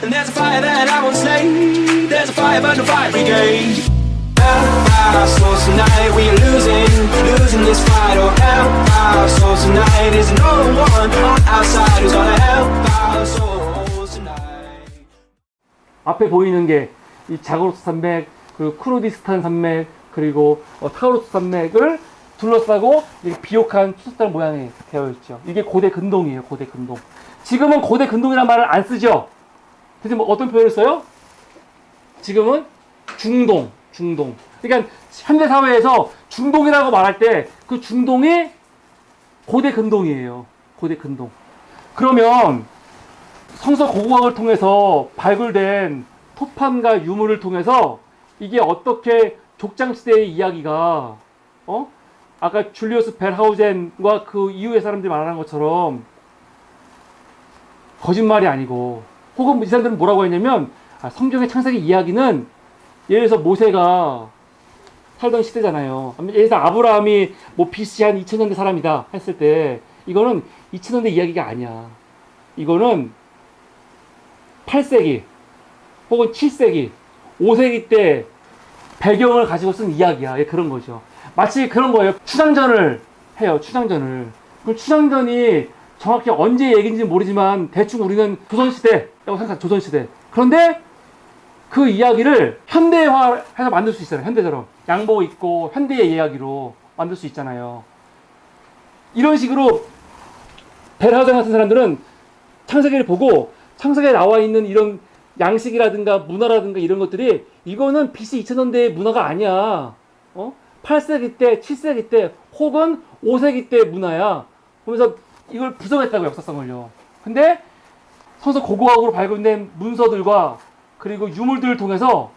And there's a fire that I won't slay. There's a fire burn the fire brigade. Help our souls tonight, we are losing this fight. Oh, help our souls tonight. There's no one on our side who's gonna help our souls tonight. 앞에 보이는 게 이 자그로스 산맥, 그리고 쿠르디스탄 산맥, 그리고 타우루스 산맥을 둘러싸고 이렇게 비옥한 추석달 모양이 되어 있죠. 이게 고대 근동이에요. 고대 근동. 지금은 고대 근동이라는 말을 안 쓰죠. 그래서 뭐 어떤 표현을 써요? 지금은 중동. 그러니까 현대 사회에서 중동이라고 말할 때 그 중동이 고대 근동이에요. 고대 근동. 그러면 성서 고고학을 통해서 발굴된 토판과 유물을 통해서 이게 어떻게 족장시대의 이야기가 아까 줄리우스 벨하우젠과 그 이후의 사람들이 말하는 것처럼 거짓말이 아니고, 혹은 이 사람들은 뭐라고 했냐면 성경의 창세기 이야기는 예를 들어서 모세가 살던 시대잖아요. 예를 들어서 아브라함이 뭐 BC 한 2000년대 사람이다 했을 때 이거는 2000년대 이야기가 아니야. 이거는 8세기 혹은 7세기 5세기 때 배경을 가지고 쓴 이야기야. 예, 그런 거죠. 마치 그런 거예요. 추장전을 해요. 추장전을. 그 추장전이 정확히 언제 얘기인지 모르지만 대충 우리는 조선시대라고 생각하죠. 조선시대. 그런데 그 이야기를 현대화해서 만들 수 있잖아요. 현대처럼. 양복 입고 현대의 이야기로 만들 수 있잖아요. 이런 식으로 벨하우젠 같은 사람들은 창세기를 보고 창세기에 나와 있는 이런 양식이라든가 문화라든가 이런 것들이 이거는 BC 2000년대의 문화가 아니야. 8세기 때, 7세기 때 혹은 5세기 때 문화야. 그러면서 이걸 부정했다고, 역사성을요. 근데 성서 고고학으로 발굴된 문서들과 그리고 유물들을 통해서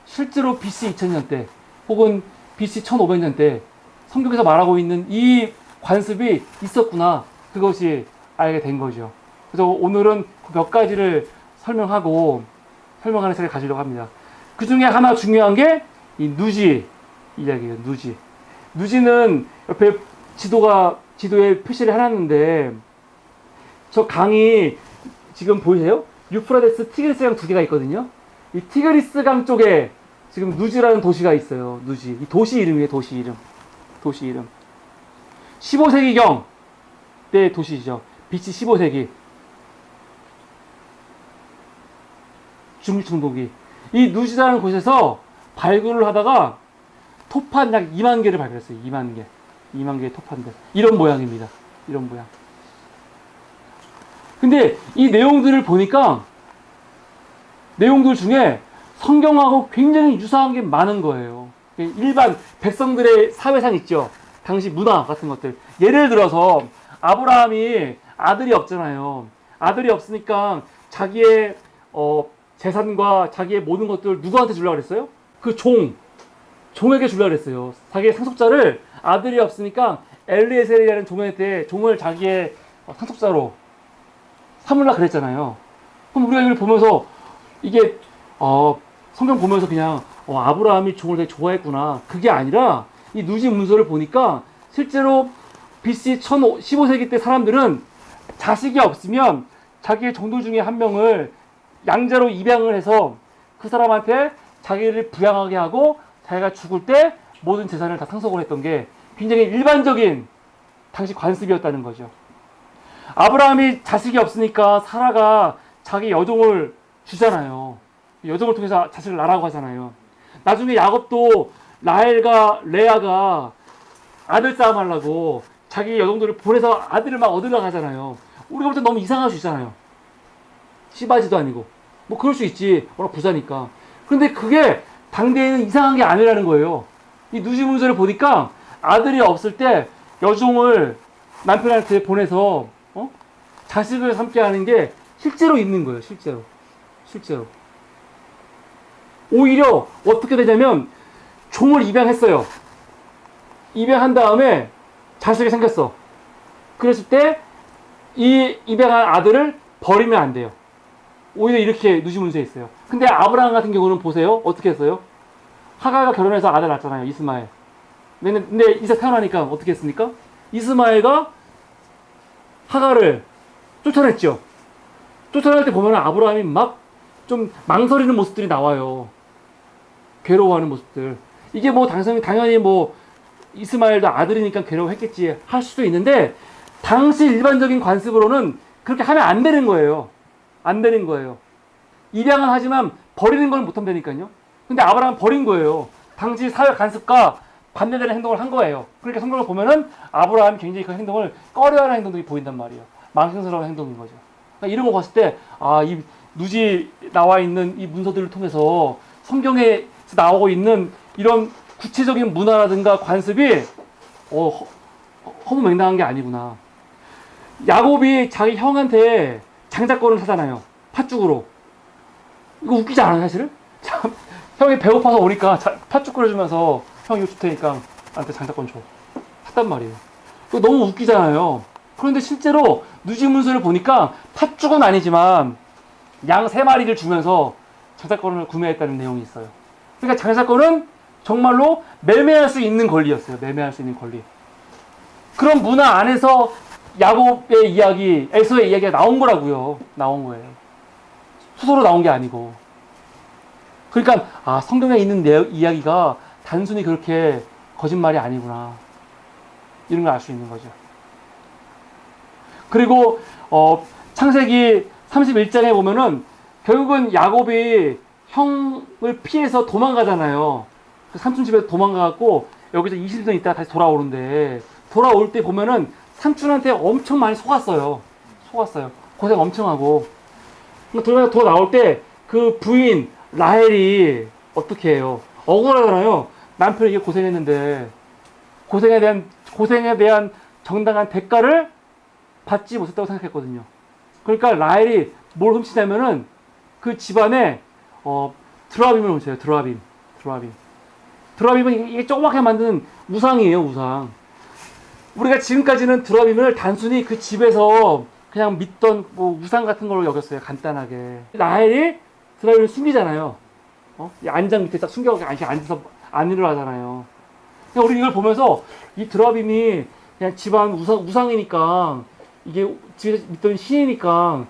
실제로 BC 2000년대 혹은 BC 1500년대 성경에서 말하고 있는 이 관습이 있었구나. 그것이 알게 된 거죠. 그래서 오늘은 몇 가지를 설명하는 시간을 가지려고 합니다. 그 중에 하나 중요한 게 이 누지 이야기예요. 누지는 옆에 지도에 표시를 해놨는데, 저 강이 지금 보이세요? 유프라데스 티그리스강 두 개가 있거든요. 이 티그리스강 쪽에 지금 누지라는 도시가 있어요. 누지. 이 도시 이름이에요. 도시 이름. 15세기경 때 도시죠. BC 15세기. 중동기. 이 누지라는 곳에서 발굴을 하다가 토판 약 2만 개를 발견했어요. 2만 개의 토판들. 이런 모양입니다. 이런 모양. 근데 이 내용들을 보니까 내용들 중에 성경하고 굉장히 유사한 게 많은 거예요. 일반 백성들의 사회상 있죠. 당시 문화 같은 것들. 예를 들어서 아브라함이 아들이 없잖아요. 아들이 없으니까 자기의 재산과 자기의 모든 것들을 누구한테 주려고 그랬어요? 그 종에게 주려고 그랬어요. 자기의 상속자를, 아들이 없으니까 엘리에셀이라는 종한테 종을 자기의 상속자로 삼으려고 그랬잖아요. 그럼 우리가 이걸 보면서 이게 성경 보면서 그냥 아브라함이 종을 되게 좋아했구나. 그게 아니라 이 누지 문서를 보니까 실제로 BC 15세기 때 사람들은 자식이 없으면 자기의 종들 중에 한 명을 양자로 입양을 해서 그 사람한테 자기를 부양하게 하고 자기가 죽을 때 모든 재산을 다 상속을 했던 게 굉장히 일반적인 당시 관습이었다는 거죠. 아브라함이 자식이 없으니까 사라가 자기 여종을 주잖아요. 여종을 통해서 자식을 낳으라고 하잖아요. 나중에 야곱도 라헬과 레아가 아들 싸움 하려고 자기 여종들을 보내서 아들을 막 얻으려고 하잖아요. 우리가 볼 때 너무 이상할 수 있잖아요. 씨바지도 아니고. 뭐 그럴 수 있지. 워낙 부자니까. 그런데 그게 당대에는 이상한 게 아니라는 거예요. 이 누지 문서를 보니까 아들이 없을 때 여종을 남편한테 보내서 자식을 삼게 하는 게 실제로 있는 거예요. 실제로. 오히려 어떻게 되냐면 종을 입양했어요. 입양한 다음에 자식이 생겼어. 그랬을 때 이 입양한 아들을 버리면 안 돼요. 오히려 이렇게 누지 문서에 있어요. 근데 아브라함 같은 경우는 보세요. 어떻게 했어요? 하갈과 결혼해서 아들 낳았잖아요. 이스마엘. 근데 이삭 태어나니까 어떻게 했습니까? 이스마엘과 하갈을 쫓아냈죠. 쫓아날 때 보면 아브라함이 막 좀 망설이는 모습들이 나와요. 괴로워하는 모습들. 이게 뭐 당연히 뭐 이스마엘도 아들이니까 괴로워했겠지 할 수도 있는데 당시 일반적인 관습으로는 그렇게 하면 안 되는 거예요. 안 되는 거예요. 입양은 하지만 버리는 건 못한다니까요. 근데 아브라함은 버린 거예요. 당시 사회 관습과 반대되는 행동을 한 거예요. 그러니까 성경을 보면은 아브라함이 굉장히 그 행동을 꺼려하는 행동들이 보인단 말이에요. 망신스러운 행동인 거죠. 그러니까 이런 거 봤을 때, 이 누지 나와 있는 이 문서들을 통해서 성경에 나오고 있는 이런 구체적인 문화라든가 관습이, 허무맹랑한 게 아니구나. 야곱이 자기 형한테 장자권을 사잖아요. 팥죽으로. 이거 웃기지 않아요, 사실은? 참, 형이 배고파서 오니까 팥죽 끓여주면서 형 이거 줄 테니까 나한테 장자권 줘. 샀단 말이에요. 이거 너무 웃기잖아요. 그런데 실제로 누지문서를 보니까 팥죽은 아니지만 양 3마리를 주면서 장자권을 구매했다는 내용이 있어요. 그러니까 장자권은 정말로 매매할 수 있는 권리였어요. 매매할 수 있는 권리. 그런 문화 안에서 야곱의 이야기, 에서의 이야기가 나온 거라고요. 나온 거예요. 스스로 나온 게 아니고. 그러니까 성경에 있는 이야기가 단순히 그렇게 거짓말이 아니구나. 이런 걸 알 수 있는 거죠. 그리고 창세기 31장에 보면은 결국은 야곱이 형을 피해서 도망가잖아요. 그 삼촌 집에 도망가갖고 여기서 20년 있다가 다시 돌아오는데 돌아올 때 보면은 삼촌한테 엄청 많이 속았어요. 고생 엄청 하고. 돌아 나올 때 그 부인 라헬이 어떻게 해요? 억울하잖아요. 남편이 이게 고생했는데 고생에 대한 정당한 대가를 받지 못했다고 생각했거든요. 그러니까 라헬이 뭘 훔치냐면은 그 집안에 드라빔을 훔쳐요. 드라빔은 이게 조그맣게 만든 우상이에요. 우상. 우리가 지금까지는 드라빔을 단순히 그 집에서 그냥 믿던 뭐 우상 같은 걸로 여겼어요. 간단하게. 라헬이 드라빔을 숨기잖아요. 이 안장 밑에 딱 숨겨서 앉아서 안 일어나잖아요. 그러니까 우리 이걸 보면서 이 드라빔이 그냥 집안 우상이니까 이게 집에서 믿던 신이니까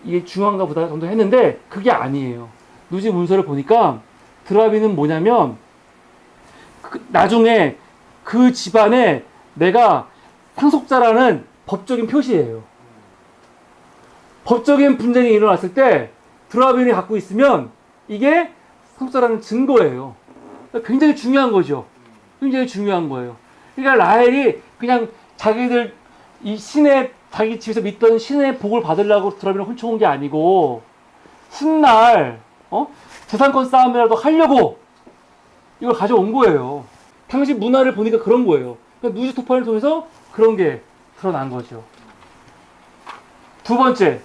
이게 중요한가 보다 정도 했는데 그게 아니에요. 누지 문서를 보니까 드라빔은 뭐냐면 나중에 그 집안에 내가 상속자라는 법적인 표시예요. 법적인 분쟁이 일어났을 때 드라빔이 갖고 있으면 이게 상속자라는 증거예요. 굉장히 중요한 거죠. 굉장히 중요한 거예요. 그러니까 라헬이 그냥 자기들 자기 집에서 믿던 신의 복을 받으려고 드라빔을 훔쳐온 게 아니고 훗날 재산권 싸움이라도 하려고 이걸 가져온 거예요. 당시 문화를 보니까 그런 거예요. 그러니까 누지 토판을 통해서 그런 게 드러난 거죠. 두 번째,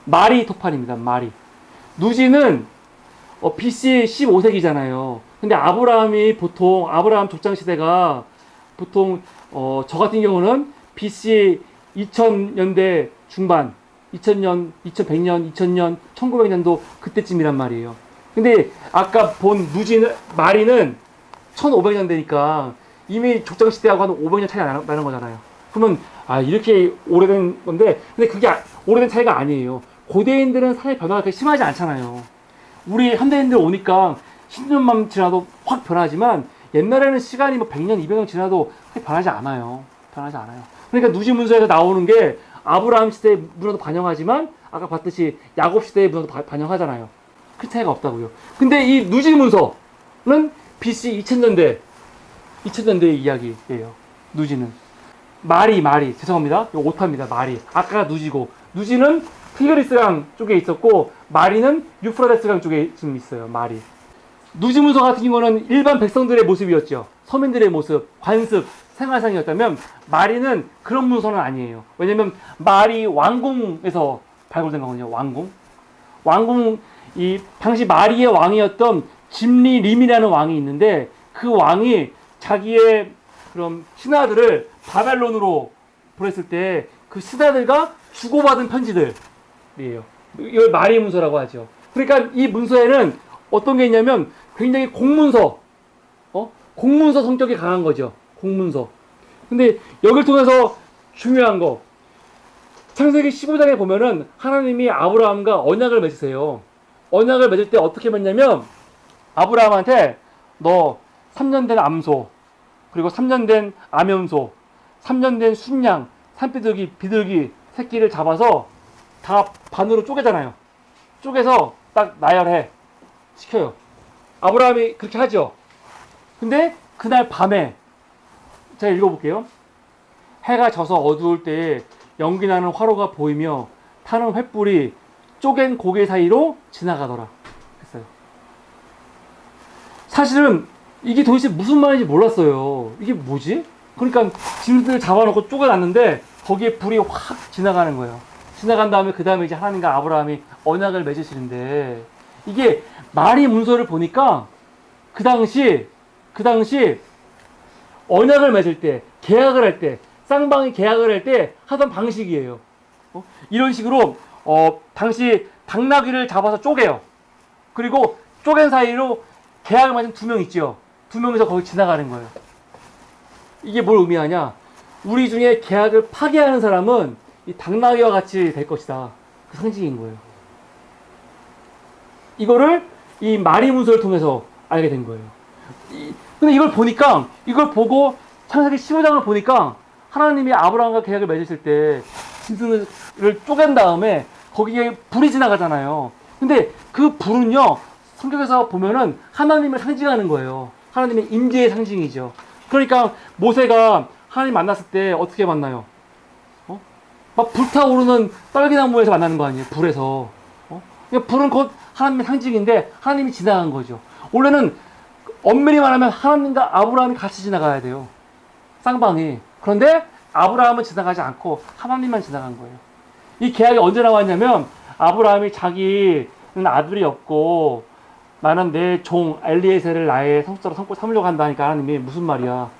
마리 토판입니다. 마리. 누지는 BC 15세기잖아요. 근데 아브라함 족장 시대가 보통 저 같은 경우는 BC 2000년대 중반, 2000년, 2100년, 2000년, 1900년도 그때쯤이란 말이에요. 근데 아까 본 마리는 1500년대니까 이미 족장 시대하고 한 500년 차이가 나는 거잖아요. 그러면 이렇게 오래된 건데 근데 그게 오래된 차이가 아니에요. 고대인들은 사회 변화가 그렇게 심하지 않잖아요. 우리 현대인들 오니까 10년만 지나도 확 변하지만 옛날에는 시간이 뭐 100년, 200년 지나도 변하지 않아요. 그러니까 누지 문서에서 나오는 게 아브라함 시대의 문화도 반영하지만 아까 봤듯이 야곱 시대의 문화도 반영하잖아요. 큰 차이가 없다고요. 근데 이 누지 문서는 BC 2000년대의 이야기예요. 누지는. 마리. 죄송합니다. 이거 오타입니다. 마리. 아까가 누지고. 누지는 티그리스강 쪽에 있었고, 마리는 유프라데스강 쪽에 지금 있어요. 마리. 누지 문서 같은 경우는 일반 백성들의 모습이었죠. 서민들의 모습, 관습, 생활상이었다면, 마리는 그런 문서는 아니에요. 왜냐면, 마리 왕궁에서 발굴된 거거든요. 왕궁, 당시 마리의 왕이었던 짐리림이라는 왕이 있는데, 그 왕이 자기의 그런 신하들을 바벨론으로 보냈을 때 그 신하들과 주고받은 편지들이에요. 이걸 마리 문서라고 하죠. 그러니까 이 문서에는 어떤 게 있냐면 굉장히 공문서 성격이 강한 거죠. 공문서. 근데 여기를 통해서 중요한 거 창세기 15장에 보면은 하나님이 아브라함과 언약을 맺으세요. 언약을 맺을 때 어떻게 맺냐면 아브라함한테 너 3년 된 암소, 그리고 3년 된 암염소, 3년 된 순양, 산비둘기, 비둘기 새끼를 잡아서 다 반으로 쪼개잖아요. 쪼개서 딱 나열해 시켜요. 아브라함이 그렇게 하죠. 근데 그날 밤에 제가 읽어볼게요. 해가 져서 어두울 때에 연기나는 화로가 보이며 타는 횃불이 쪼갠 고개 사이로 지나가더라 했어요. 사실은 이게 도대체 무슨 말인지 몰랐어요. 이게 뭐지? 그러니까 짐승을 잡아놓고 쪼개놨는데 거기에 불이 확 지나가는 거예요. 지나간 다음에 그 다음에 이제 하나님과 아브라함이 언약을 맺으시는데, 이게 마리 문서를 보니까 그 당시 언약을 맺을 때, 계약을 할 때, 쌍방이 계약을 할 때 하던 방식이에요. 이런 식으로 당시 당나귀를 잡아서 쪼개요. 그리고 쪼갠 사이로 계약을 맺은 2명 있죠. 2명이서 거기 지나가는 거예요. 이게 뭘 의미하냐? 우리 중에 계약을 파기하는 사람은 이 당나귀와 같이 될 것이다. 그 상징인 거예요. 이거를 이 마리 문서를 통해서 알게 된 거예요. 근데 이걸 보고 창세기 15장을 보니까 하나님이 아브라함과 계약을 맺으실 때 짐승을 쪼갠 다음에 거기에 불이 지나가잖아요. 근데 그 불은요, 성경에서 보면은 하나님을 상징하는 거예요. 하나님의 임재의 상징이죠. 그러니까 모세가 하나님 만났을 때 어떻게 만나요? 막 불타오르는 떨기나무에서 만나는 거 아니에요? 불에서. 그러니까 불은 곧 하나님의 상징인데 하나님이 지나간 거죠. 원래는 엄밀히 말하면 하나님과 아브라함이 같이 지나가야 돼요. 쌍방이. 그런데 아브라함은 지나가지 않고 하나님만 지나간 거예요. 이 계약이 언제 나왔냐면 아브라함이 자기는 아들이 없고 나는 내 종 엘리에셀을 나의 성소로 삼으려고 한다니까 하나님이 무슨 말이야.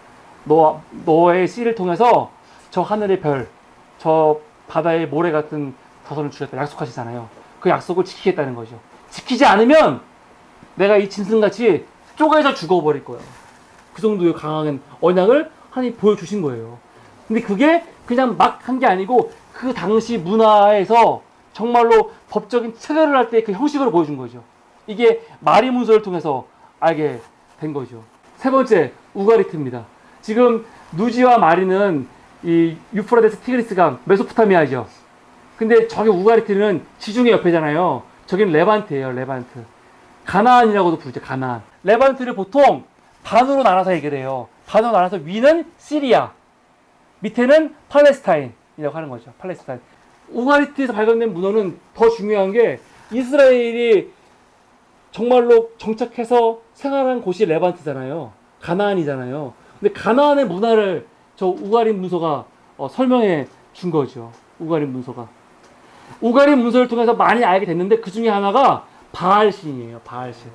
너의 씨를 통해서 저 하늘의 별, 저 바다의 모래 같은 자손을 주겠다 약속하시잖아요. 그 약속을 지키겠다는 거죠. 지키지 않으면 내가 이 짐승같이 쪼개져 죽어버릴 거예요. 그 정도의 강한 언약을 하나님이 보여주신 거예요. 근데 그게 그냥 막 한 게 아니고 그 당시 문화에서 정말로 법적인 체결을 할 때 그 형식으로 보여준 거죠. 이게 마리 문서를 통해서 알게 된 거죠. 세 번째, 우가리트입니다. 지금 누지와 마리는 이 유프라데스 티그리스강 메소포타미아죠. 근데 저기 우가리트는 지중해 옆에잖아요. 저기는 레반트예요. 레반트. 가나안이라고도 부르죠. 가나안. 레반트를 보통 반으로 나눠서 얘기를 해요. 반으로 나눠서 위는 시리아, 밑에는 팔레스타인이라고 하는 거죠. 팔레스타인. 우가리트에서 발견된 문헌은 더 중요한 게 이스라엘이 정말로 정착해서 생활한 곳이 레반트잖아요. 가나안이잖아요. 근데 가나안의 문화를 저 우가림 문서가 설명해 준 거죠. 우가림 문서가. 우가림 문서를 통해서 많이 알게 됐는데 그 중에 하나가 바알신이에요. 바알신.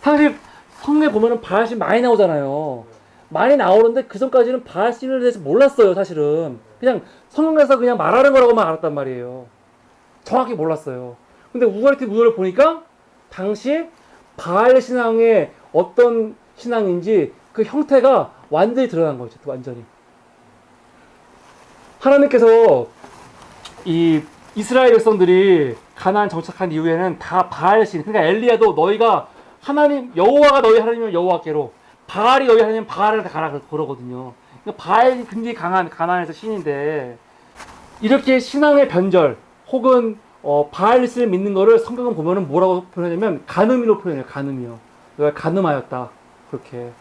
사실 성경에 보면은 바알신 많이 나오잖아요. 많이 나오는데 그 전까지는 바알신에 대해서 몰랐어요. 사실은 그냥 성경에서 그냥 말하는 거라고만 알았단 말이에요. 정확히 몰랐어요. 근데 우가리트 문서를 보니까 당시 바알 신앙의 어떤 신앙인지 그 형태가 완전히 드러난 거죠. 완전히. 하나님께서 이 이스라엘 백성들이 가나안 정착한 이후에는 다 바알신, 그러니까 엘리야도 너희가 하나님, 여호와가 너희 하나님이면 여호와께로, 바알이 너희 하나님이면 바알을 가라 그러거든요. 그러니까 바알이 굉장히 강한 가나안에서 신인데, 이렇게 신앙의 변절 혹은 바알을 믿는 거를 성경은 보면은 뭐라고 표현하냐면 간음이로 표현해요. 간음이요. 너가 간음하였다. 그렇게.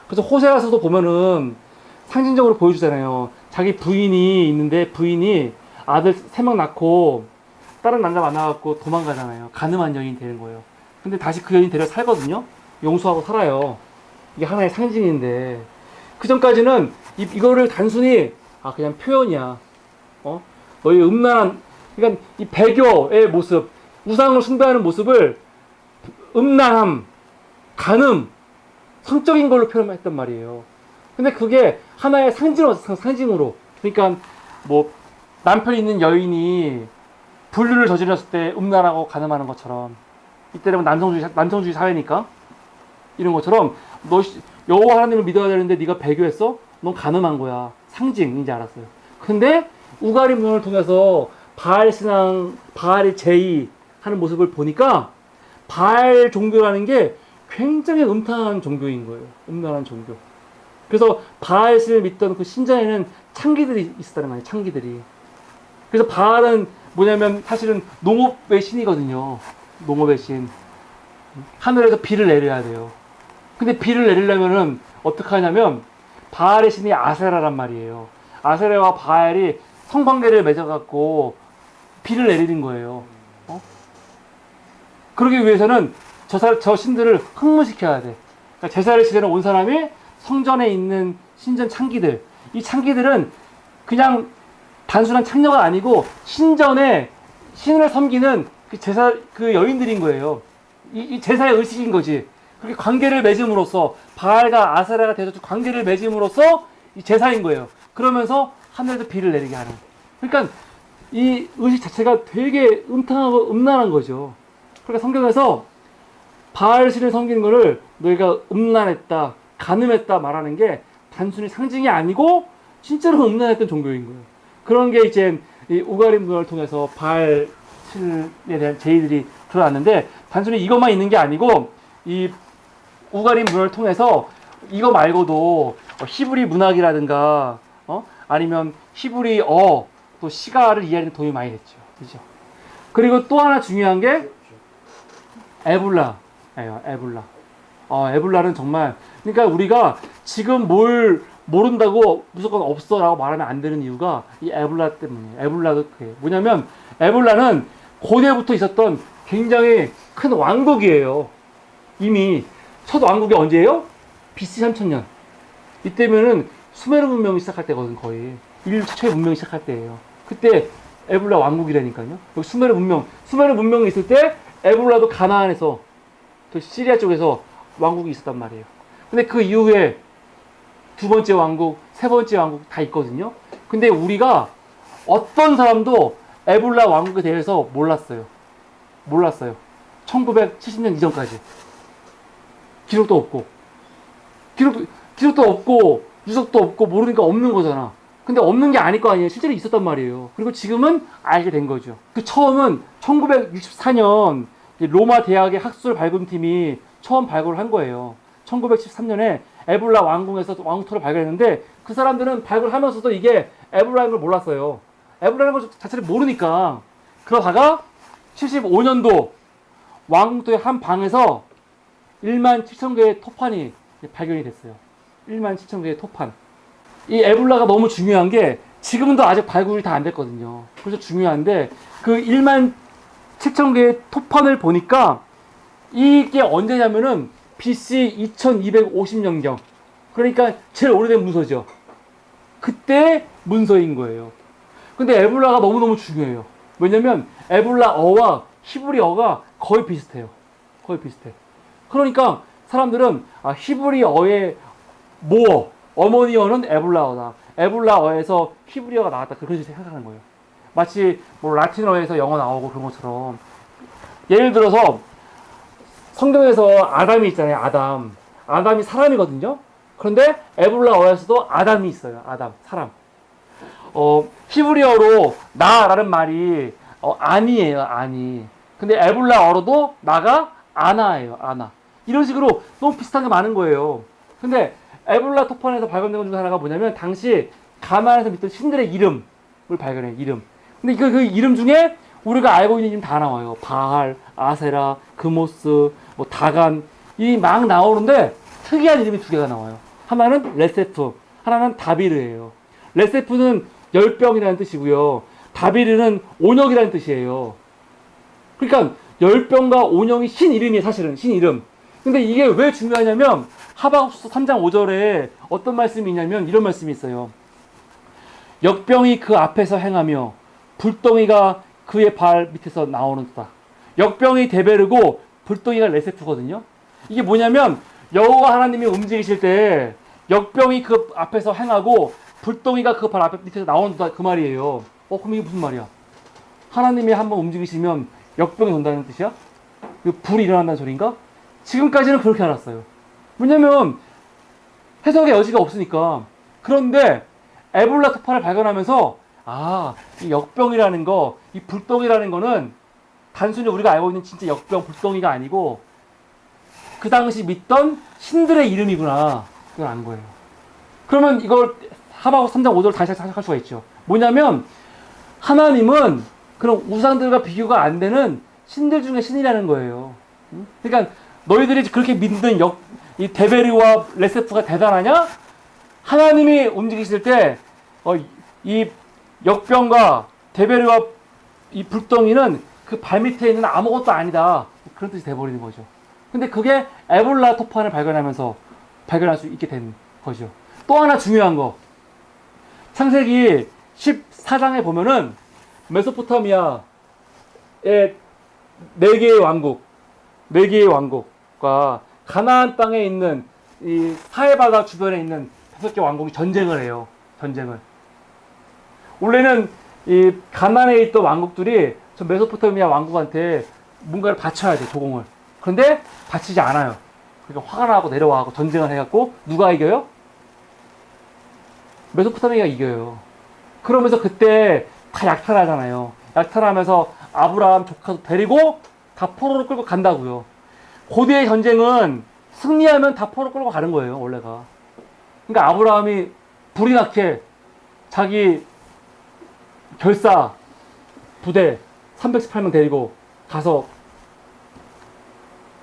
그래서 호세아서도 보면은 상징적으로 보여주잖아요. 자기 부인이 있는데 부인이 아들 3명 낳고 다른 남자 만나갖고 도망가잖아요. 간음한 여인이 되는 거예요. 근데 다시 그 여인 데려 살거든요. 용서하고 살아요. 이게 하나의 상징인데 그 전까지는 이거를 단순히 그냥 표현이야. 너희 음란한, 그러니까 이 배교의 모습, 우상을 숭배하는 모습을 음란함, 간음, 성적인 걸로 표현했단 말이에요. 근데 그게 하나의 상징으로. 그러니까 뭐 남편이 있는 여인이 불륜을 저질렀을 때 음란하고 간음하는 것처럼, 이때는 남성주의 사회니까 이런 것처럼 너 여호와 하나님을 믿어야 되는데 네가 배교했어? 넌 간음한 거야. 상징인지 알았어요. 근데 우가리 문헌을 통해서 바알 신앙, 바알의 제의하는 모습을 보니까 바알 종교라는 게 굉장히 음란한 종교인 거예요. 음란한 종교. 그래서 바알 신을 믿던 그 신전에는 창기들이 있었다는 거예요. 창기들이. 그래서 바알은 뭐냐면 사실은 농업의 신이거든요. 농업의 신. 하늘에서 비를 내려야 돼요. 근데 비를 내리려면은 어떻게 하냐면 바알의 신이 아세라란 말이에요. 아세라와 바알이 성관계를 맺어갖고 비를 내리는 거예요. 그러기 위해서는 저 신들을 흥분시켜야 돼. 그러니까 제사를 지내러 온 사람이 성전에 있는 신전 창기들. 이 창기들은 그냥 단순한 창녀가 아니고 신전에 신을 섬기는 그 여인들인 거예요. 이 제사의 의식인 거지. 그렇게 관계를 맺음으로써 바알과 아세라가 돼서 관계를 맺음으로써 이 제사인 거예요. 그러면서 하늘에서 비를 내리게 하는. 그러니까 이 의식 자체가 되게 음탕하고 음란한 거죠. 그러니까 성경에서 바알 신을 섬기는 거를 너희가 음란했다, 간음했다 말하는 게 단순히 상징이 아니고 진짜로 음란했던 종교인 거예요. 그런 게 이제 이 우가리 문화를 통해서 바알 신에 대한 제의들이 드러났는데 단순히 이것만 있는 게 아니고 이 우가리 문화를 통해서 이거 말고도 히브리 문학이라든가 아니면 히브리어 또 시가를 이해하는 데 도움이 많이 됐죠. 그죠? 그리고 또 하나 중요한 게 에불라예요. 에불라. 에불라는 정말 그러니까 우리가 지금 뭘 모른다고 무조건 없어라고 말하면 안 되는 이유가 이 에불라 때문이에요. 에불라도 그게 뭐냐면 에불라는 고대부터 있었던 굉장히 큰 왕국이에요. 이미 첫 왕국이 언제예요? BC 3000년. 이때면은 수메르 문명이 시작할 때거든 거의. 인류 최초의 문명이 시작할 때예요. 그때 에불라 왕국이라니까요. 여기 수메르 문명이 있을 때 에불라도 가나안에서 그 시리아 쪽에서 왕국이 있었단 말이에요. 근데 그 이후에 두 번째 왕국, 세 번째 왕국 다 있거든요. 근데 우리가 어떤 사람도 에불라 왕국에 대해서 몰랐어요. 1970년 이전까지. 기록도 없고 유적도 없고 모르니까 없는 거잖아. 근데 없는 게 아닐 거 아니에요. 실제로 있었단 말이에요. 그리고 지금은 알게 된 거죠. 그 처음은 1964년 로마 대학의 학술 발굴팀이 처음 발굴을 한 거예요. 1913년에 에불라 왕궁에서 왕국토를 발견했는데 그 사람들은 발굴하면서도 이게 에불라인 걸 몰랐어요. 에불라인 걸 자체를 모르니까. 그러다가 75년도 왕궁토의 한 방에서 17,000개의 토판이 발견이 됐어요. 17,000개의 토판. 이 에불라가 너무 중요한 게 지금도 아직 발굴이 다 안 됐거든요. 그래서 중요한데 그 17,000개의 토판을 보니까 이게 언제냐면은 BC 2250년경. 그러니까 제일 오래된 문서죠. 그때 문서인 거예요. 근데 에불라가 너무너무 중요해요. 왜냐면 에불라어와 히브리어가 거의 비슷해요. 거의 비슷해. 그러니까 사람들은 히브리어의 모어, 어머니어는 에불라어다. 에불라어에서 히브리어가 나왔다. 그렇게 생각하는 거예요. 마치 뭐 라틴어에서 영어 나오고 그런 것처럼. 예를 들어서 성경에서 아담이 있잖아요. 아담이 사람이거든요. 그런데 에불라어에서도 아담이 있어요. 아담, 사람. 히브리어로 나라는 말이 아니에요. 아니. 근데 에불라어로도 나가 아나예요. 아나. 이런 식으로 너무 비슷한 게 많은 거예요. 근데 에불라 토판에서 발견된 것 중 하나가 뭐냐면 당시 가나안에서 믿던 신들의 이름을 발견해요. 이름. 근데 그 이름 중에 우리가 알고 있는 이름 다 나와요. 바알, 아세라, 그모스, 뭐 다간 이 막 나오는데 특이한 이름이 두 개가 나와요. 하나는 레세프, 하나는 다비르예요. 레세프는 열병이라는 뜻이고요. 다비르는 온역이라는 뜻이에요. 그러니까 열병과 온역이 신 이름이에요. 사실은 신 이름. 근데 이게 왜 중요하냐면 하박국서 3장 5절에 어떤 말씀이 있냐면 이런 말씀이 있어요. 역병이 그 앞에서 행하며 불덩이가 그의 발 밑에서 나오는다. 역병이 데베르고 불덩이가 레세프거든요. 이게 뭐냐면 여호와 하나님이 움직이실 때 역병이 그 앞에서 행하고 불덩이가 그 발 앞에 밑에서 나온다 그 말이에요. 그럼 이게 무슨 말이야? 하나님이 한번 움직이시면 역병이 온다는 뜻이야? 불이 일어난다는 소리인가? 지금까지는 그렇게 알았어요. 왜냐면 해석의 여지가 없으니까. 그런데 에불라 토판을 발견하면서 이 역병이라는 거, 이 불똥이라는 거는 단순히 우리가 알고 있는 진짜 역병, 불똥이가 아니고 그 당시 믿던 신들의 이름이구나. 그걸 안 거예요. 그러면 이걸 하박국 3장 5절을 다시 생각할 수가 있죠. 뭐냐면 하나님은 그런 우상들과 비교가 안 되는 신들 중에 신이라는 거예요. 그러니까 너희들이 그렇게 믿는 이 데베르와 레세프가 대단하냐? 하나님이 움직이실 때 이 역병과 데베르와 이 불덩이는 그 발밑에 있는 아무것도 아니다. 그런 뜻이 돼버리는 거죠. 근데 그게 에볼라 토판을 발견할 수 있게 된 거죠. 또 하나 중요한 거. 창세기 14장에 보면은 메소포타미아의 4개의 왕국과 가나안 땅에 있는 이 사해바다 주변에 있는 5개 왕국이 전쟁을 해요. 전쟁을. 원래는 이 가나안에 있던 왕국들이 저 메소포타미아 왕국한테 뭔가를 바쳐야 돼, 조공을. 그런데 바치지 않아요. 그러니까 화가 나고 내려와고 전쟁을 해갖고 누가 이겨요? 메소포타미아가 이겨요. 그러면서 그때 다 약탈하잖아요. 약탈하면서 아브라함 조카도 데리고 다 포로로 끌고 간다고요. 고대의 전쟁은 승리하면 다 포로 끌고 가는 거예요, 원래가. 그러니까 아브라함이 불이 나게 자기 결사 부대 318명 데리고 가서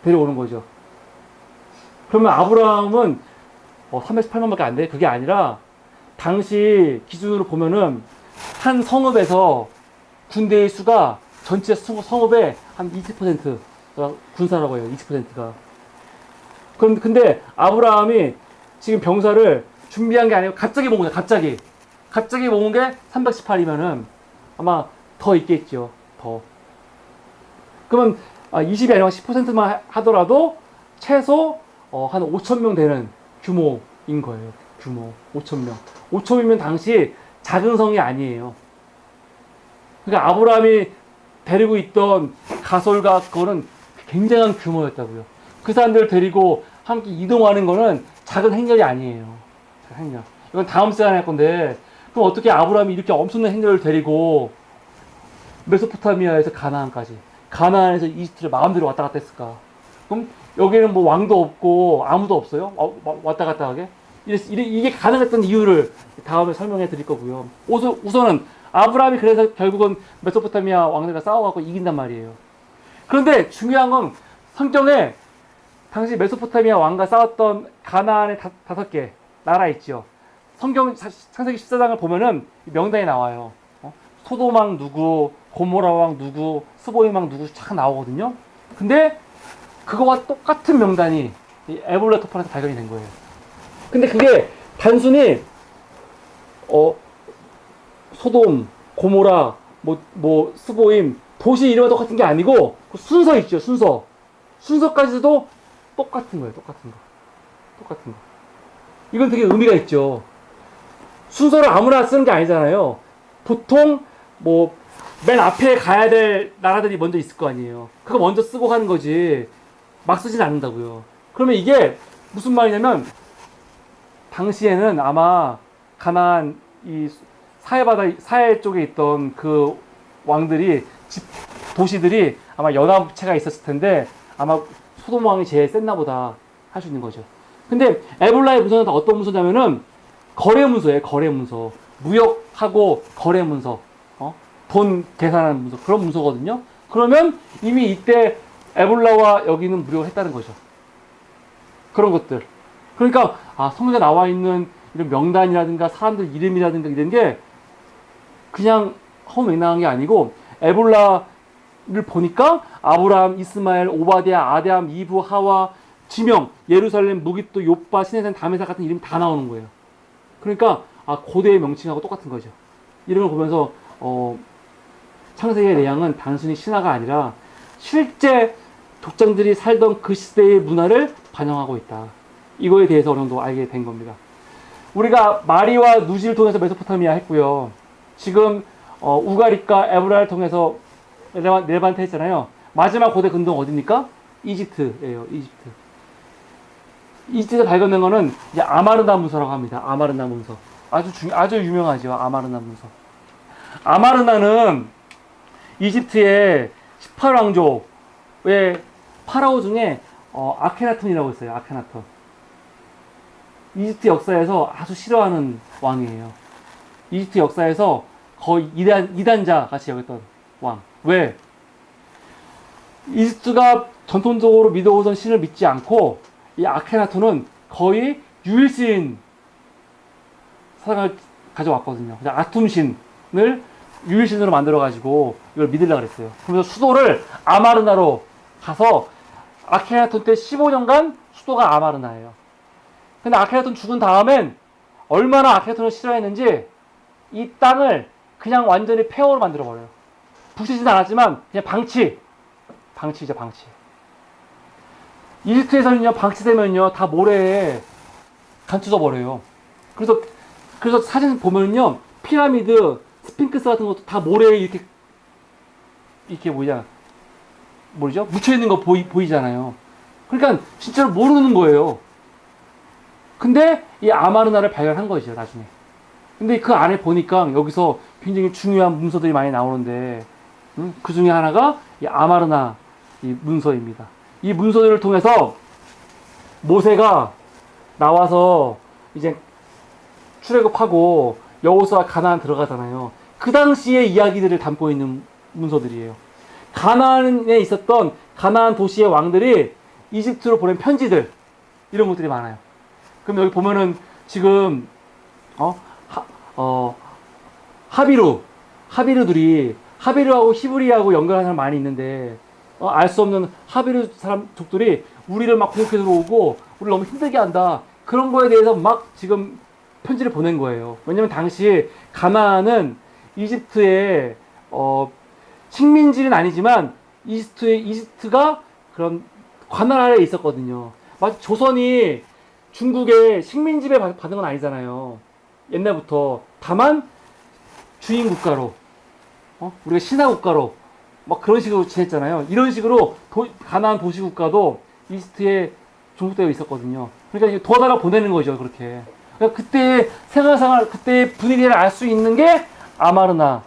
데려오는 거죠. 그러면 아브라함은 318명밖에 안 돼? 그게 아니라 당시 기준으로 보면은 한 성읍에서 군대의 수가 전체 성읍의 한 20%가 군사라고 해요. 20%가. 그럼 근데 아브라함이 지금 병사를 준비한 게 아니고 갑자기 모은 거야. 갑자기 모은 게 318이면은 아마 더 있겠죠. 더. 그러면 20이 아니라 10%만 하더라도 최소 한 5,000명 되는 규모인 거예요. 규모 5,000명. 5,000이면 당시 작은 성이 아니에요. 그러니까 아브라함이 데리고 있던 가솔과 그거는 굉장한 규모였다고요. 그 사람들을 데리고 함께 이동하는 거는 작은 행렬이 아니에요. 작은 행렬. 이건 다음 시간에 할 건데, 그럼 어떻게 아브라함이 이렇게 엄청난 행렬을 데리고 메소포타미아에서 가나안까지, 가나안에서 이집트를 마음대로 왔다 갔다 했을까? 그럼 여기는 뭐 왕도 없고 아무도 없어요? 왔다 갔다 하게? 이게 가능했던 이유를 다음에 설명해 드릴 거고요. 우선은 아브라함이 그래서 결국은 메소포타미아 왕들과 싸워갖고 이긴단 말이에요. 그런데 중요한 건 성경에 당시 메소포타미아 왕과 싸웠던 가나안의 5개 나라 있죠. 성경 창세기 14장을 보면은 명단이 나와요. 소돔 왕 누구, 고모라 왕 누구, 스보임 왕 누구 쫙 나오거든요. 근데 그거와 똑같은 명단이 이 에볼라 토판에서 발견이 된 거예요. 근데 그게 단순히 소돔, 고모라, 뭐 스보임 도시 이름이 똑같은 게 아니고 그 순서 있죠. 순서까지도 똑같은 거예요. 똑같은 거. 이건 되게 의미가 있죠. 순서를 아무나 쓰는 게 아니잖아요. 보통 뭐 맨 앞에 가야 될 나라들이 먼저 있을 거 아니에요. 그거 먼저 쓰고 가는 거지 막 쓰진 않는다고요. 그러면 이게 무슨 말이냐면 당시에는 아마 가나안 이 사해 쪽에 있던 그 왕들이 도시들이 아마 연합체가 있었을 텐데 아마 소돔 왕이 제일 셌나 보다 할 수 있는 거죠. 근데 에볼라의 문서는 어떤 문서냐면은 거래 문서예요. 거래 문서. 무역하고 거래 문서. 돈 계산하는 문서. 그런 문서거든요. 그러면 이미 이때 에볼라와 여기는 무역을 했다는 거죠. 그런 것들. 그러니까 성경에 나와 있는 이런 명단이라든가 사람들 이름이라든가 이런 게 그냥 허무맹랑한 게 아니고 에볼라를 보니까 아브라함, 이스마엘, 오바댜, 아담, 이브, 하와, 지명, 예루살렘, 무깃도, 요빠, 시내산, 다메사 같은 이름이 다 나오는 거예요. 그러니까 고대의 명칭하고 똑같은 거죠. 이런 걸 보면서 창세기의 내용은 단순히 신화가 아니라 실제 족장들이 살던 그 시대의 문화를 반영하고 있다. 이거에 대해서 어느 정도 알게 된 겁니다. 우리가 마리와 누지를 통해서 메소포타미아 했고요. 지금 우가리과 에브라를 통해서 레반테 했잖아요. 마지막 고대 근동 어디입니까? 이집트예요. 이집트에서 발견된 거는 이제 아마르나 문서라고 합니다. 아마르나 문서. 아주 유명하죠. 아마르나 문서. 아마르나는 이집트의 18왕조의 파라오 중에 아케나톤이라고 있어요. 아케나톤. 이집트 역사에서 아주 싫어하는 왕이에요. 이집트 역사에서 거의 이단자 같이 여겼던 왕. 왜? 이집트가 전통적으로 믿어오던 신을 믿지 않고 이 아케나톤은 거의 유일신 사상을 가져왔거든요. 아툼신을 유일신으로 만들어가지고 이걸 믿으려고 그랬어요. 그러면서 수도를 아마르나로 가서 아케나톤 때 15년간 수도가 아마르나예요. 근데 아케나톤 죽은 다음엔 얼마나 아케나톤을 싫어했는지 이 땅을 그냥 완전히 폐허로 만들어버려요. 부시진 않았지만 그냥 방치죠, 방치. 이집트에서는요, 방치되면요, 다 모래에 감춰져 버려요. 그래서 사진 보면요, 피라미드, 스핑크스 같은 것도 다 모래에 이렇게 뭐죠? 묻혀있는 거 보이잖아요. 그러니까 진짜로 모르는 거예요. 근데 이 아마르나를 발견한 거죠, 나중에. 근데 그 안에 보니까 여기서 굉장히 중요한 문서들이 많이 나오는데, 그 중에 하나가 이 아마르나 이 문서입니다. 이 문서들을 통해서 모세가 나와서 이제 출애굽하고 여호수아 가나안 들어가잖아요. 그 당시의 이야기들을 담고 있는 문서들이에요. 가나안에 있었던 가나안 도시의 왕들이 이집트로 보낸 편지들, 이런 것들이 많아요. 그럼 여기 보면은 지금 하비루하고 히브리하고 연결하는 사람 많이 있는데 알 수 없는 하비루 사람족들이 우리를 막 공격해 들어오고 우리를 너무 힘들게 한다. 그런 거에 대해서 막 지금 편지를 보낸 거예요. 왜냐면 당시 가나안은 이집트의 식민지는 아니지만 이집트가 그런 관할 아래에 있었거든요. 마치 조선이 중국의 식민지배 받은 건 아니잖아요. 옛날부터. 다만 주인 국가로 우리가 신하 국가로 막 그런 식으로 지냈잖아요. 이런 식으로 가나안 도시 국가도 이집트에 종속되어 있었거든요. 그러니까 도와달라고 보내는 거죠, 그렇게. 그러니까 그때의 생활, 그때의 분위기를 알 수 있는 게 아마르나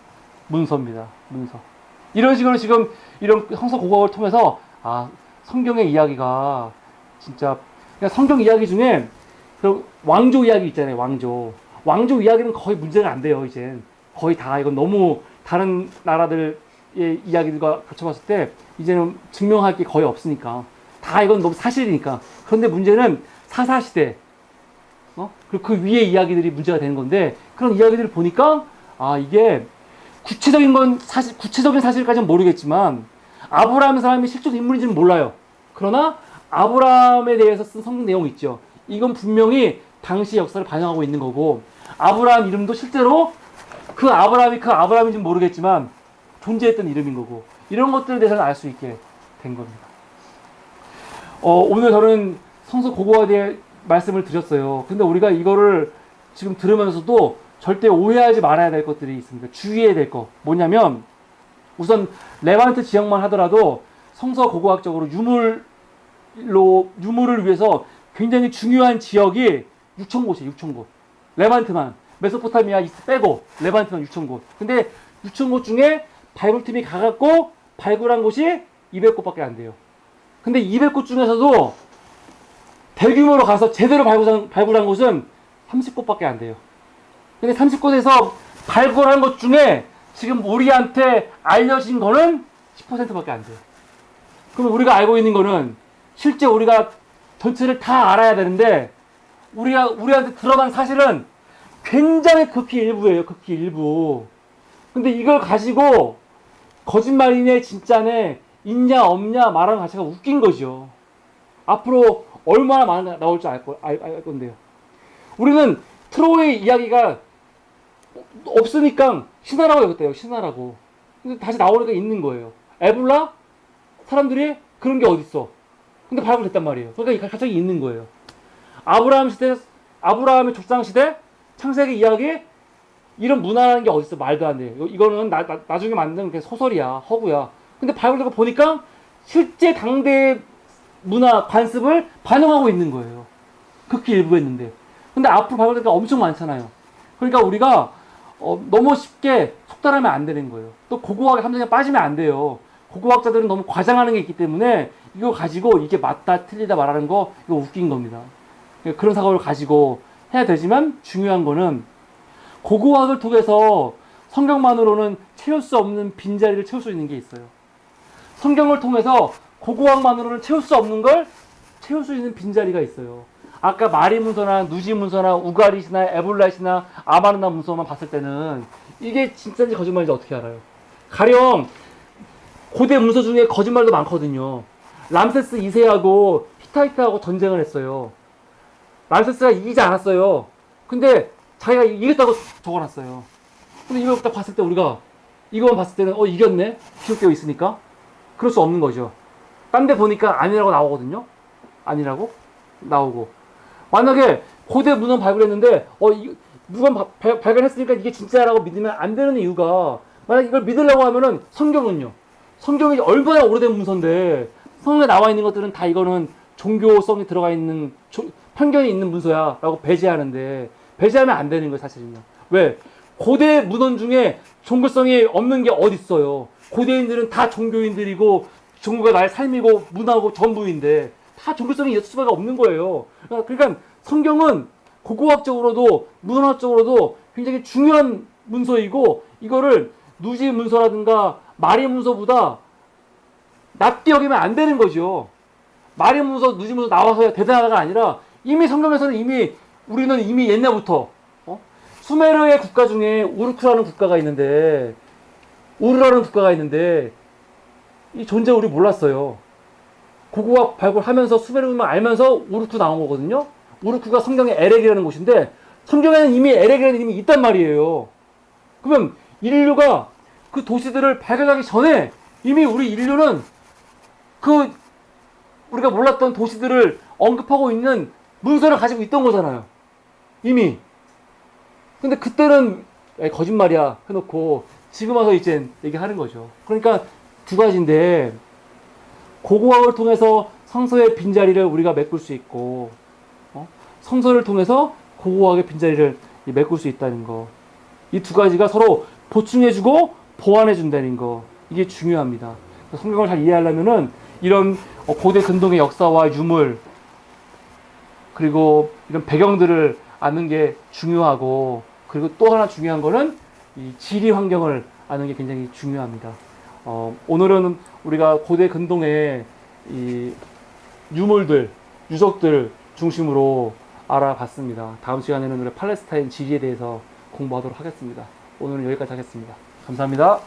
문서입니다. 문서. 이런 식으로 지금 이런 성서 고고학을 통해서 성경의 이야기가 진짜 그러니까 성경 이야기 중에 왕조 이야기 있잖아요. 왕조 이야기는 거의 문제가 안 돼요. 이제 거의 다 이건 너무 다른 나라들의 이야기들과 갖춰봤을 때 이제는 증명할 게 거의 없으니까 다 이건 너무 사실이니까. 그런데 문제는 사사시대 그리고 그 위에 이야기들이 문제가 되는 건데 그런 이야기들을 보니까 이게 구체적인 사실까지는 모르겠지만 아브라함 사람이 실존 인물인지는 몰라요. 그러나 아브라함에 대해서 쓴 성경 내용이 있죠. 이건 분명히 당시 역사를 반영하고 있는 거고 아브라함 이름도 실제로 그 아브라함인지는 모르겠지만 존재했던 이름인 거고 이런 것들에 대해서는 알 수 있게 된 겁니다. 오늘 저는 성서 고고학에 대해 말씀을 드렸어요. 근데 우리가 이거를 지금 들으면서도 절대 오해하지 말아야 될 것들이 있습니다. 주의해야 될 거. 뭐냐면 우선 레반트 지역만 하더라도 성서 고고학적으로 유물을 위해서 굉장히 중요한 지역이 6,000곳이에요. 6,000곳. 레반트만. 메소포타미아 빼고 레반트만 6,000곳. 근데 6,000곳 중에 발굴팀이 가갖고 발굴한 곳이 200곳밖에 안 돼요. 근데 200곳 중에서도 대규모로 가서 제대로 발굴한 곳은 30곳밖에 안 돼요. 근데 30곳에서 발굴한 것 중에 지금 우리한테 알려진 거는 10%밖에 안 돼요. 그럼 우리가 알고 있는 거는 실제 우리가 전체를 다 알아야 되는데 우리한테 드러난 사실은 굉장히 극히 일부예요. 극히 일부. 근데 이걸 가지고 거짓말이네 진짜네 있냐 없냐 말하는 자체가 웃긴 거죠. 앞으로 얼마나 많이 나올 줄 알 건데요. 우리는 트로이 이야기가 없으니까 신화라고 여겼대요. 신화라고. 근데 다시 나오니까 있는 거예요. 에볼라? 사람들이 그런 게 어딨어. 근데 발굴됐단 말이에요. 그러니까 갑자기 있는 거예요. 아브라함의 족장 시대, 창세기 이야기, 이런 문화라는 게 어딨어. 말도 안 돼요. 이거는 나중에 만든 그냥 소설이야. 허구야. 근데 발굴되고 보니까 실제 당대의 문화 관습을 반영하고 있는 거예요. 극히 일부했는데. 근데 앞으로 발굴될 게 엄청 많잖아요. 그러니까 우리가 너무 쉽게 속단하면 안 되는 거예요. 또 고고학의 함정에 빠지면 안 돼요. 고고학자들은 너무 과장하는 게 있기 때문에 이거 가지고 이게 맞다 틀리다 말하는 거 이거 웃긴 겁니다. 그런 사고를 가지고 해야 되지만 중요한 거는 고고학을 통해서 성경만으로는 채울 수 없는 빈자리를 채울 수 있는 게 있어요. 성경을 통해서 고고학만으로는 채울 수 없는 걸 채울 수 있는 빈자리가 있어요. 아까 마리 문서나 누지 문서나 우가릿이나 에볼라잇이나 아마르나 문서만 봤을 때는 이게 진짜인지 거짓말인지 어떻게 알아요? 가령 고대 문서 중에 거짓말도 많거든요. 람세스 2세하고 히타이트하고 전쟁을 했어요. 람세스가 이기지 않았어요. 근데 자기가 이겼다고 적어놨어요. 근데 이걸 딱 봤을 때 우리가 이거만 봤을 때는 이겼네? 기록되어 있으니까? 그럴 수 없는 거죠. 딴 데 보니까 아니라고 나오거든요. 아니라고 나오고, 만약에 고대 문헌 발굴했는데 문헌 발견했으니까 이게 진짜라고 믿으면 안 되는 이유가, 만약 이걸 믿으려고 하면은 성경은요, 성경이 얼마나 오래된 문서인데 성경에 나와 있는 것들은 다 이거는 종교성이 들어가 있는 편견이 있는 문서야 라고 배제하는데, 배제하면 안 되는 거예요. 사실은요. 왜? 고대 문헌 중에 종교성이 없는 게 어디 있어요. 고대인들은 다 종교인들이고 종교가 나의 삶이고 문화고 전부인데 다 종교성이 있을 수밖에 없는 거예요. 그러니까 성경은 고고학적으로도 문헌학적으로도 굉장히 중요한 문서이고, 이거를 누지 문서라든가 마리 문서보다 낮게 여기면 안 되는 거죠. 마리 문서, 누지 문서 나와서 대단하다가 아니라 이미 성경에서는 우리는 이미 옛날부터 수메르의 국가 중에 우르크라는 국가가 있는데, 우르라는 국가가 있는데 이 존재 우리 몰랐어요. 고고학 발굴하면서 수메르만 알면서 우르크 나온 거거든요. 우르크가 성경의 에렉이라는 곳인데 성경에는 이미 에렉이라는 이름이 있단 말이에요. 그러면 인류가 그 도시들을 발견하기 전에 이미 우리 인류는 그 우리가 몰랐던 도시들을 언급하고 있는 문서를 가지고 있던 거잖아요. 이미. 근데 그때는 거짓말이야 해놓고 지금 와서 이제 얘기하는 거죠. 그러니까 두 가지인데, 고고학을 통해서 성서의 빈자리를 우리가 메꿀 수 있고, 성서를 통해서 고고학의 빈자리를 메꿀 수 있다는 거. 이 두 가지가 서로 보충해주고 보완해준다는 거. 이게 중요합니다. 성경을 잘 이해하려면은 이런 고대 근동의 역사와 유물, 그리고 이런 배경들을 아는 게 중요하고, 그리고 또 하나 중요한 거는 이 지리 환경을 아는 게 굉장히 중요합니다. 오늘은 우리가 고대 근동의 이 유물들, 유적들 중심으로 알아봤습니다. 다음 시간에는 우리 팔레스타인 지리에 대해서 공부하도록 하겠습니다. 오늘은 여기까지 하겠습니다. 감사합니다.